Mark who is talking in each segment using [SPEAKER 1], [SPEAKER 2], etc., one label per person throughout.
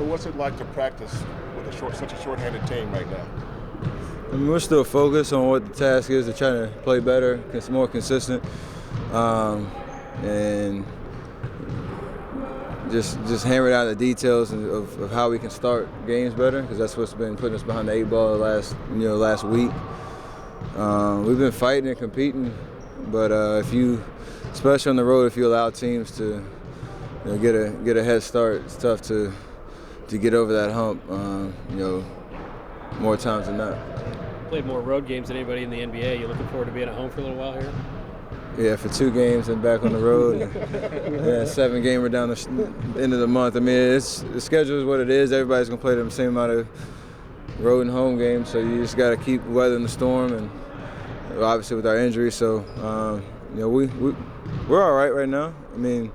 [SPEAKER 1] So what's it like to practice with such a short-handed team right now?
[SPEAKER 2] I mean, we're still focused on what the task is to try to play better, it's more consistent, and just hammer out the details of how we can start games better, because that's what's been putting us behind the 8 ball last week. We've been fighting and competing, but especially on the road, if you allow teams to get a head start, it's tough to get over that hump. More times than not.
[SPEAKER 3] Played more road games than anybody in the NBA. You looking forward to being at home for a little while here?
[SPEAKER 2] Yeah, for 2 games and back on the road. Yeah, 7-gamer down the end of the month. I mean, the schedule is what it is. Everybody's gonna play the same amount of road and home games, so you just got to keep weathering the storm. And obviously with our injuries, so we're all right now. I mean,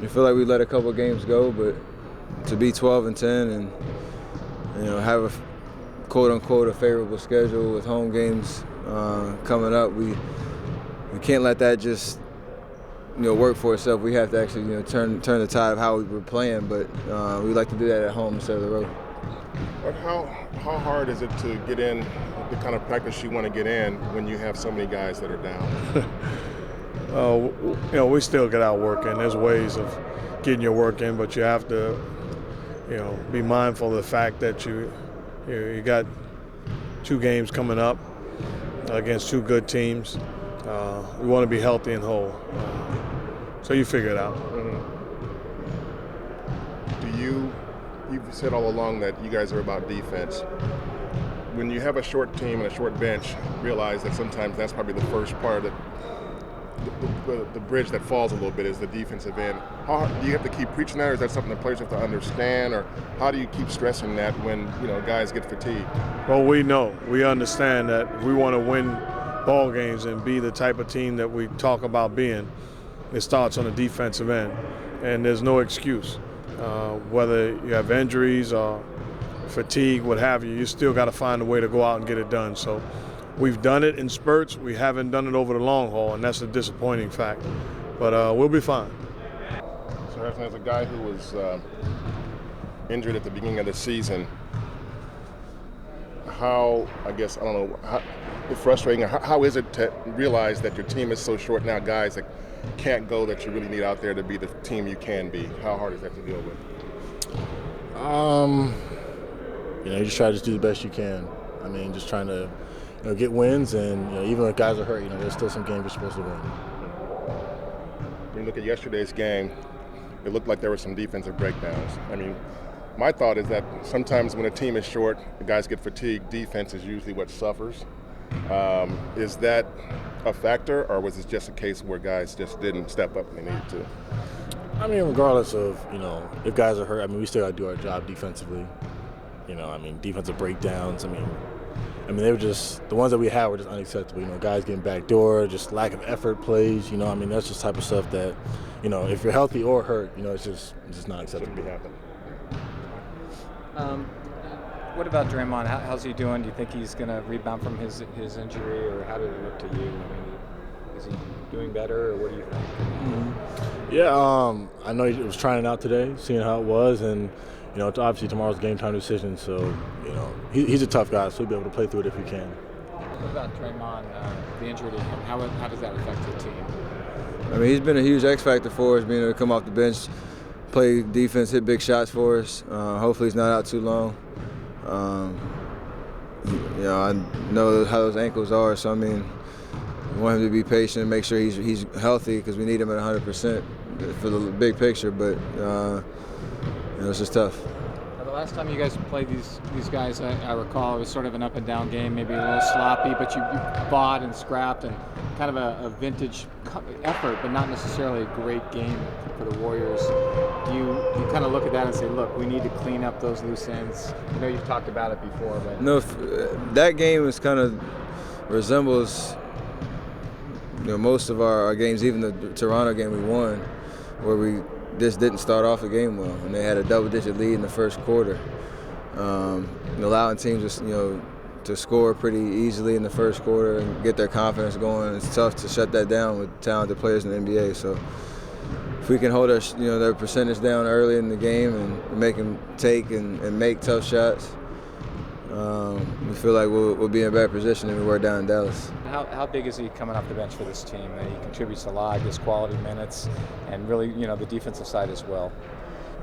[SPEAKER 2] I feel like we let a couple of games go, but to be 12-10 and have a quote-unquote a favorable schedule with home games coming up, we can't let that just work for itself. We have to actually turn the tide of how we were playing, but we like to do that at home instead of the road.
[SPEAKER 1] But how hard is it to get in the kind of practice you want to get in when you have so many guys that are down?
[SPEAKER 4] We still get our work in. There's ways of getting your work in, but you have to be mindful of the fact that you got 2 games coming up against 2 good teams. We want to be healthy and whole. So you figure it out.
[SPEAKER 1] Mm-hmm. You've said all along that you guys are about defense. When you have a short team and a short bench, realize that sometimes that's probably the first part of the bridge that falls a little bit is the defensive end. Do you have to keep preaching that, or is that something the players have to understand, or how do you keep stressing that when guys get fatigued?
[SPEAKER 4] Well, we understand that if we want to win ball games and be the type of team that we talk about being, it starts on the defensive end, and there's no excuse. Whether you have injuries or fatigue, what have you, you still got to find a way to go out and get it done. So we've done it in spurts. We haven't done it over the long haul, and that's a disappointing fact. But we'll be fine.
[SPEAKER 1] So as a guy who was injured at the beginning of the season, it's frustrating. How is it to realize that your team is so short now, guys that can't go, that you really need out there to be the team you can be? How hard is that to deal with?
[SPEAKER 5] You just try to do the best you can. I mean, just trying to get wins, and even if guys are hurt, there's still some games you're supposed to win.
[SPEAKER 1] When you look at yesterday's game, it looked like there were some defensive breakdowns. I mean, my thought is that sometimes when a team is short, the guys get fatigued, defense is usually what suffers. Is that a factor, or was it just a case where guys just didn't step up when they needed to?
[SPEAKER 5] I mean, regardless of, if guys are hurt, we still got to do our job defensively. Defensive breakdowns, they were just, the ones that we had were just unacceptable. Guys getting backdoor, just lack of effort plays, that's just type of stuff that, if you're healthy or hurt, it's just not acceptable.
[SPEAKER 1] Shouldn't be happening.
[SPEAKER 6] What about Draymond? How's he doing? Do you think he's going to rebound from his injury, or how did it look to you? Is he doing better, or what do you think?
[SPEAKER 5] Mm-hmm. Yeah, I know he was trying it out today, seeing how it was, and obviously tomorrow's game time decision. So he's a tough guy, so he'll be able to play through it if he can.
[SPEAKER 6] What about Draymond? The injury to him? How does that affect the team?
[SPEAKER 2] He's been a huge X factor for us, being able to come off the bench, play defense, hit big shots for us. Hopefully he's not out too long. I know how those ankles are, so we want him to be patient and make sure he's healthy, because we need him at 100% for the big picture. But it's just tough.
[SPEAKER 6] The last time you guys played these guys, I recall it was sort of an up and down game, maybe a little sloppy, but you fought and scrapped, and kind of a vintage effort, but not necessarily a great game for the Warriors. Do you kind of look at that and say, look, we need to clean up those loose ends? I know you've talked about it before, but
[SPEAKER 2] no, that game is kind of resembles most of our games, even the Toronto game we won, where we just didn't start off the game well, and they had a double-digit lead in the first quarter, allowing teams to score pretty easily in the first quarter and get their confidence going. It's tough to shut that down with talented players in the NBA. So if we can hold their percentage down early in the game and make them take and make tough shots, we feel like we'll be in a better position than we were down in Dallas.
[SPEAKER 6] How big is he coming off the bench for this team? He contributes a lot, gets quality minutes, and really, the defensive side as well.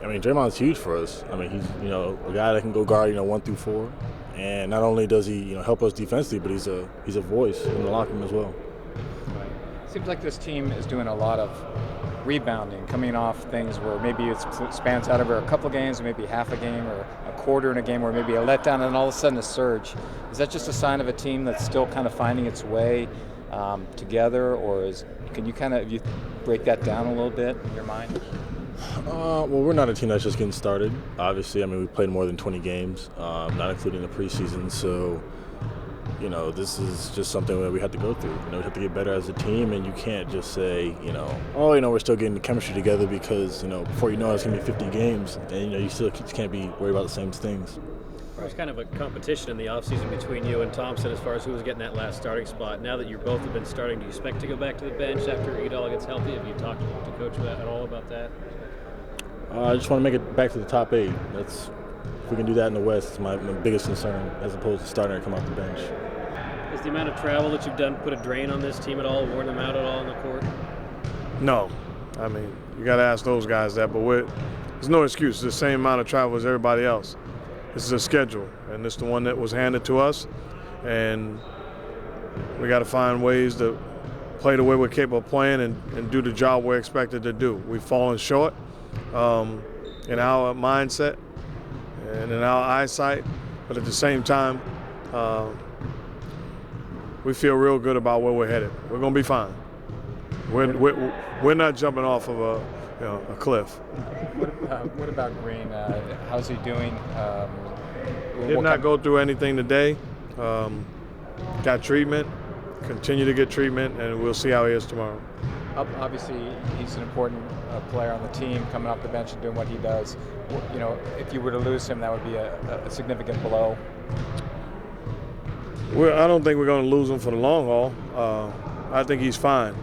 [SPEAKER 5] I mean, Draymond's huge for us. I mean, he's a guy that can go guard 1 through 4, and not only does he help us defensively, but he's a voice in the locker room as well.
[SPEAKER 6] Seems like this team is doing a lot of rebounding, coming off things where maybe it spans out over a couple of games, maybe half a game or a quarter in a game, or maybe a letdown, and all of a sudden a surge. Is that just a sign of a team that's still kind of finding its way together, or can you break that down a little bit in your mind?
[SPEAKER 5] Well, we're not a team that's just getting started. Obviously, I mean, we've played more than 20 games, not including the preseason. So, this is just something that we have to go through. We have to get better as a team, and you can't just say, we're still getting the chemistry together because, before you know it, it's going to be 50 games, and, you still can't be worried about the same things.
[SPEAKER 3] There's kind of a competition in the offseason between you and Thompson as far as who was getting that last starting spot. Now that you both have been starting, do you expect to go back to the bench after Iguodala gets healthy? Have you talked to Coach at all about that?
[SPEAKER 5] I just want to make it back to the top 8. If we can do that in the West, it's my biggest concern, as opposed to starting to come off the bench.
[SPEAKER 3] Has the amount of travel that you've done put a drain on this team at all, worn them out at all on the court?
[SPEAKER 4] No. I mean, you got to ask those guys that, but there's no excuse. It's the same amount of travel as everybody else. This is a schedule, and it's the one that was handed to us, and we got to find ways to play the way we're capable of playing and do the job we're expected to do. We've fallen short in our mindset and in our eyesight, but at the same time, we feel real good about where we're headed. We're going to be fine. We're not jumping off of a cliff.
[SPEAKER 6] What about Green? How's he doing?
[SPEAKER 4] Did not go through anything today. Got treatment, continue to get treatment, and we'll see how he is tomorrow.
[SPEAKER 6] Obviously, he's an important player on the team, coming off the bench and doing what he does. If you were to lose him, that would be a significant blow.
[SPEAKER 4] I don't think we're going to lose him for the long haul. I think he's fine.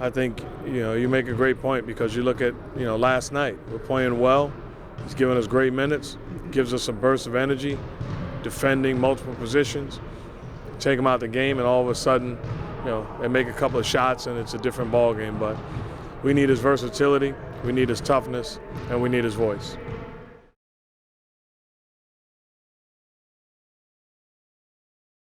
[SPEAKER 4] I think you make a great point, because you look at last night, we're playing well. He's giving us great minutes, gives us a burst of energy, defending multiple positions. Take him out the game, and all of a sudden, they make a couple of shots, and it's a different ball game. But we need his versatility, we need his toughness, and we need his voice.